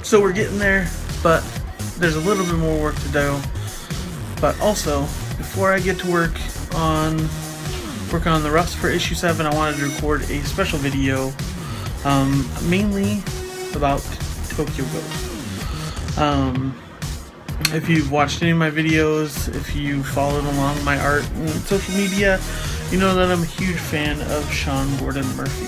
So we're getting there, but there's a little bit more work to do. But also, before I get to work on the roughs for issue 7, I wanted to record a special video, mainly about Tokyo Ghost. If you've watched any of my videos, if you followed along my art and social media, you know that I'm a huge fan of Sean Gordon Murphy.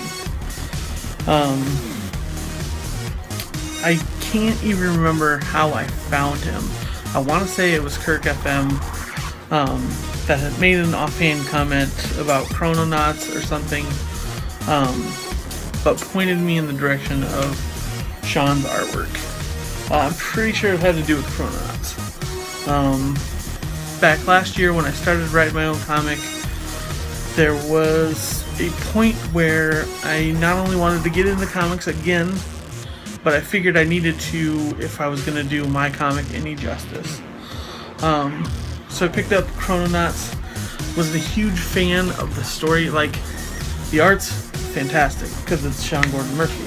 I can't even remember how I found him. I want to say it was Kirk FM that had made an offhand comment about Chrononauts or something, but pointed me in the direction of Sean's artwork. I'm pretty sure it had to do with Chrononauts. Back last year when I started writing my own comic, there was a point where I not only wanted to get into comics again, but I figured I needed to if I was going to do my comic any justice. So I picked up Chrononauts, wasn't a huge fan of the story. Like, the art's fantastic because it's Sean Gordon Murphy.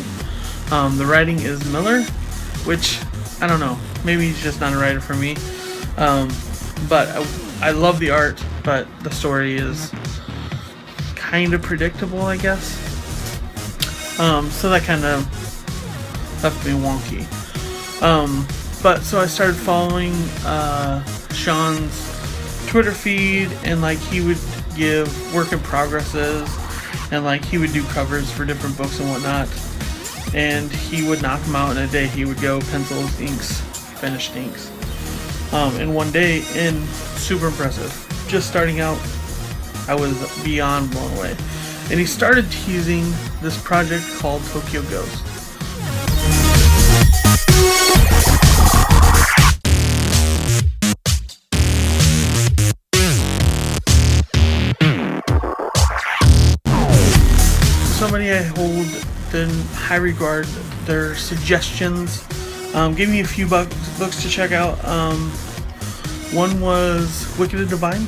The writing is Miller, which, I don't know, maybe he's just not a writer for me. But I love the art, but the story is kind of predictable, I guess. So that kind of left me wonky. But so I started following Sean's Twitter feed, and like he would give work in progresses, and like he would do covers for different books and whatnot, and he would knock them out in a day. He would go pencils, inks, finished inks, in one day, and super impressive. Just starting out, I was beyond blown away. And he started teasing this project called Tokyo Ghost. Somebody I hold in high regard, their suggestions gave me a few books to check out. One was Wicked and Divine,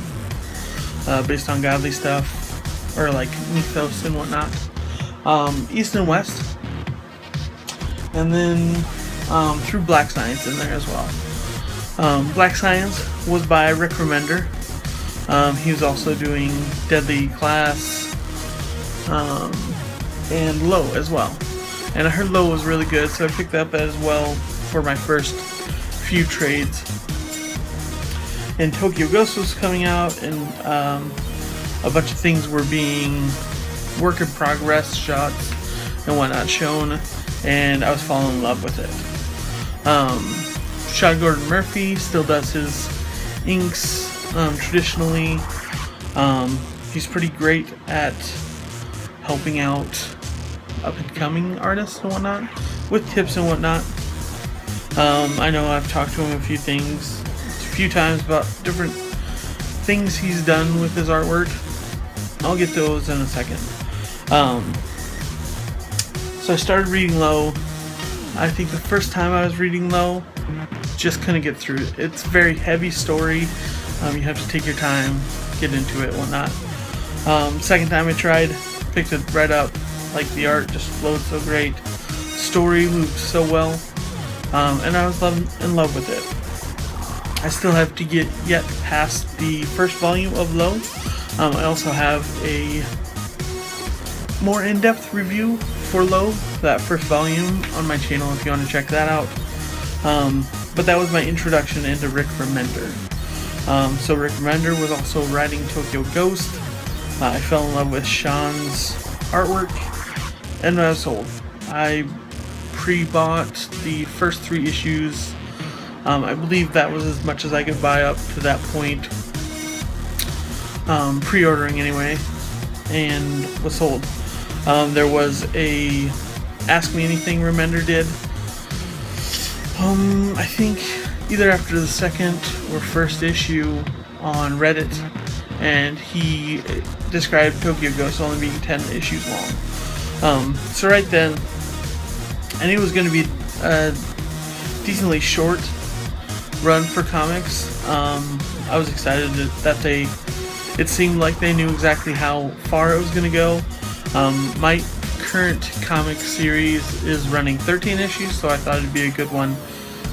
based on godly stuff, or like mythos and whatnot. East and West, and then through Black Science in there as well. Black Science was by Rick Remender. He was also doing Deadly Class and Low as well. And I heard Low was really good, so I picked that up as well for my first few trades. And Tokyo Ghost was coming out, and a bunch of things were being work in progress shots and whatnot shown, and I was falling in love with it. Sean Gordon Murphy still does his inks traditionally. He's pretty great at helping out up and coming artists and whatnot with tips and whatnot. I know I've talked to him a few times about different things he's done with his artwork. I'll get those in a second. So I started reading Low. I think the first time I was reading Low, just couldn't get through it. It's a very heavy story. You have to take your time, get into it, whatnot. Second time I tried, picked it right up. Like, the art just flowed so great. Story moved so well. And I was in love with it. I still have to get past the first volume of Low. I also have a more in-depth review for Low, that first volume, on my channel if you want to check that out. But that was my introduction into Rick Remender. So Rick Remender was also writing Tokyo Ghost. I fell in love with Sean's artwork, and I was sold. I pre-bought the first 3 issues. I believe that was as much as I could buy up to that point, pre-ordering anyway, and was sold. There was a Ask Me Anything Remender did, I think either after the second or first issue on Reddit, and he described Tokyo Ghost only being 10 issues long. So right then, I knew it was going to be a decently short run for comics. I was excited that it seemed like they knew exactly how far it was going to go. My current comic series is running 13 issues, so I thought it'd be a good one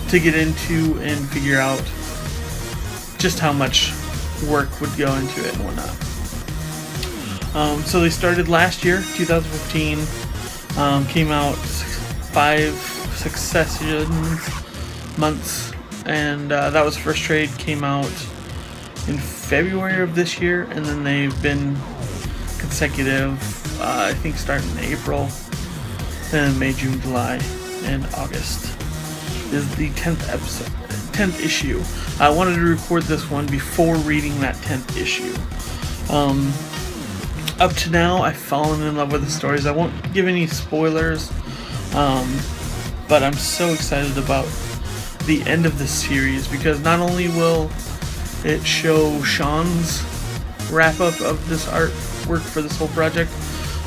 to get into and figure out just how much work would go into it and whatnot. So they started last year, 2015, came out 5 succession months, and that was first trade, came out in February of this year, and then they've been consecutive, I think starting in April, then May, June, July, and August is the 10th issue. I wanted to record this one before reading that 10th issue. Up to now, I've fallen in love with the stories. I won't give any spoilers, but I'm so excited about the end of this series, because not only will it show Sean's wrap-up of this artwork for this whole project,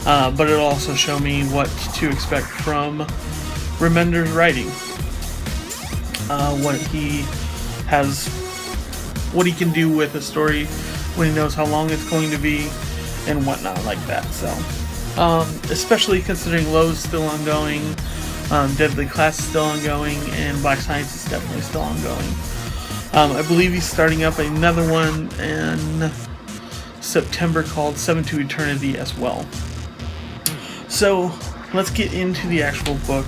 but it'll also show me what to expect from Remender's writing. What he can do with a story when he knows how long it's going to be and whatnot like that. So, especially considering Lowe's still ongoing, Deadly Class is still ongoing, and Black Science is definitely still ongoing. I believe he's starting up another one in September called 7 to Eternity as well. So let's get into the actual book.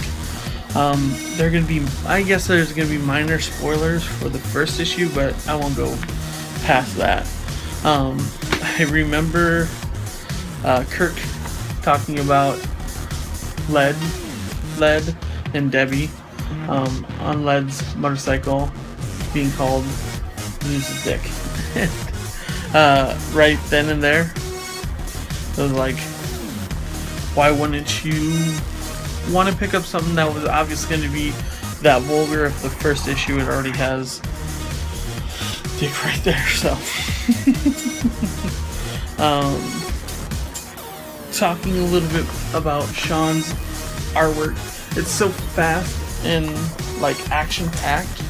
I guess there's going to be minor spoilers for the first issue, but I won't go past that. I remember Kirk talking about Led and Debbie on Led's motorcycle being called Zeus's dick. Right then and there, it was like, why wouldn't you want to pick up something that was obviously going to be that vulgar if the first issue it already has dick right there? So talking a little bit about Sean's artwork, it's so fast and like action packed,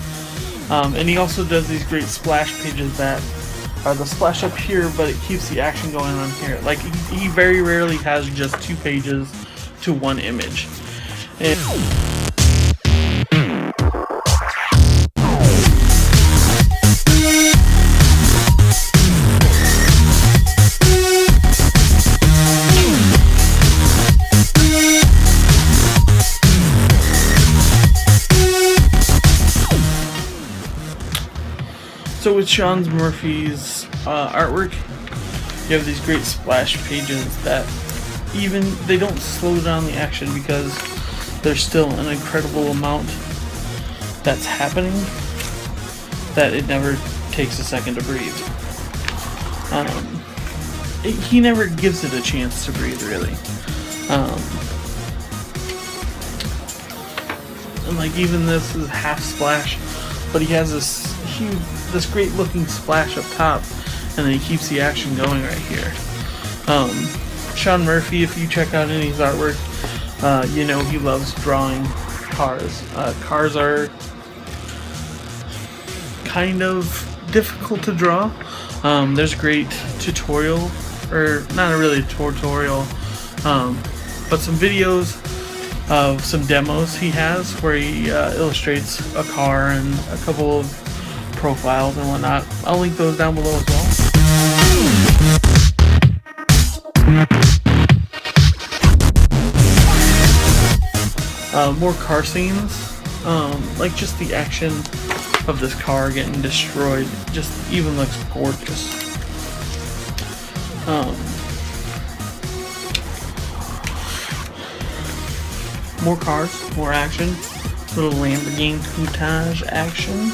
and he also does these great splash pages that are the splash up here, but it keeps the action going on here. Like he very rarely has just 2 pages to 1 image. And so with Sean Murphy's artwork, you have these great splash pages that even they don't slow down the action, because there's still an incredible amount that's happening that it never takes a second to breathe. He never gives it a chance to breathe, really. And like even this is half splash, but he has this great looking splash up top, and then he keeps the action going right here. Sean Murphy, if you check out any of his artwork, you know he loves drawing cars. Cars are kind of difficult to draw. There's a great tutorial, or not really a tutorial, but some videos of some demos he has where he illustrates a car and a couple of profiles and whatnot. I'll link those down below as well. More car scenes, like just the action of this car getting destroyed just even looks gorgeous. More cars, more action, little Lamborghini Coutage action.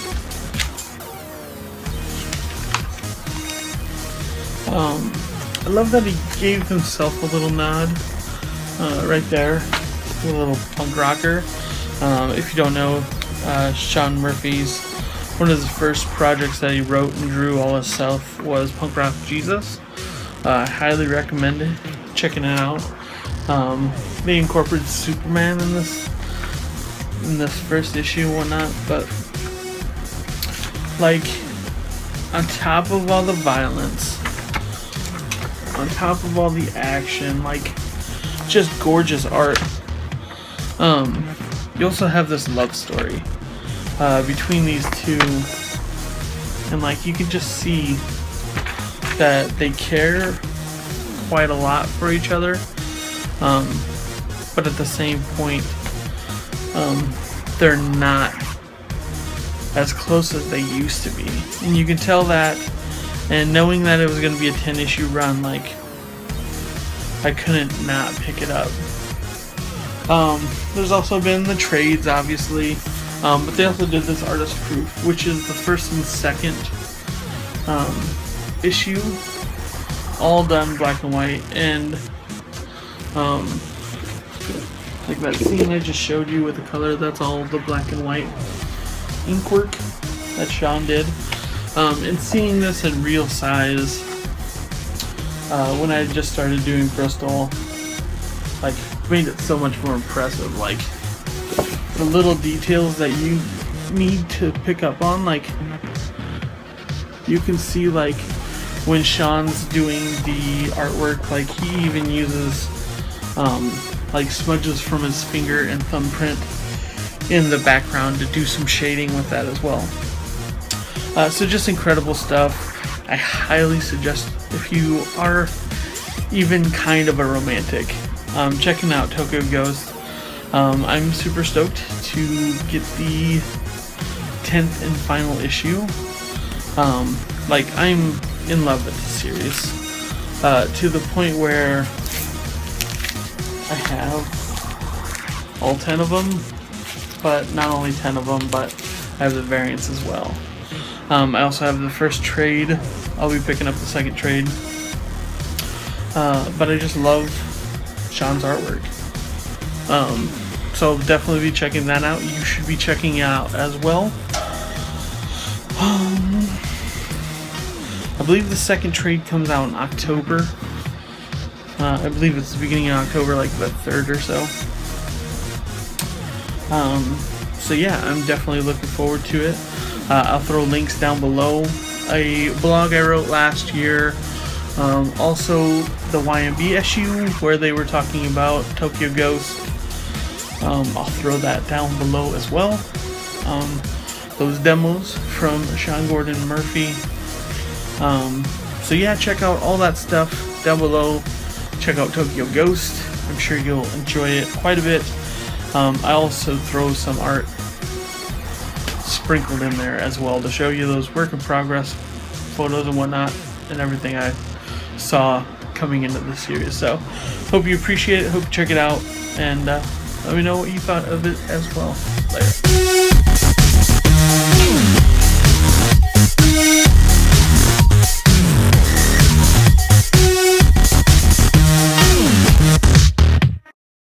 I love that he gave himself a little nod right there, a little punk rocker. If you don't know, Sean Murphy's one of his first projects that he wrote and drew all himself was Punk Rock Jesus. I highly recommend it, checking it out. They incorporated Superman in this first issue and whatnot, but like on top of all the violence, on top of all the action, like just gorgeous art. You also have this love story between these two, and like you can just see that they care quite a lot for each other, but at the same point, they're not as close as they used to be, and you can tell that. And knowing that it was going to be a 10-issue run, like, I couldn't not pick it up. There's also been the trades, obviously, but they also did this artist proof, which is the first and second issue, all done black and white. And like that scene I just showed you with the color, that's all the black and white ink work that Sean did. And seeing this in real size, when I just started doing Bristol, like, made it so much more impressive. Like, the little details that you need to pick up on, like, you can see, like, when Sean's doing the artwork, like, he even uses, like, smudges from his finger and thumbprint in the background to do some shading with that as well. So just incredible stuff. I highly suggest, if you are even kind of a romantic, checking out Tokyo Ghost. I'm super stoked to get the 10th and final issue. Like, I'm in love with the series, to the point where I have all 10 of them, but not only 10 of them, but I have the variants as well. I also have the first trade. I'll be picking up the second trade. But I just love Sean's artwork. So definitely be checking that out. You should be checking it out as well. I believe the second trade comes out in October. I believe it's the beginning of October, like the 3rd or so. So yeah, I'm definitely looking forward to it. I'll throw links down below. A blog I wrote last year, also the YMB issue where they were talking about Tokyo Ghost. I'll throw that down below as well. Those demos from Sean Gordon Murphy. So yeah, check out all that stuff down below. Check out Tokyo Ghost. I'm sure you'll enjoy it quite a bit. I also throw some art sprinkled in there as well to show you those work in progress photos and whatnot and everything I saw coming into the series. So hope you appreciate it, hope you check it out, and let me know what you thought of it as well. Later.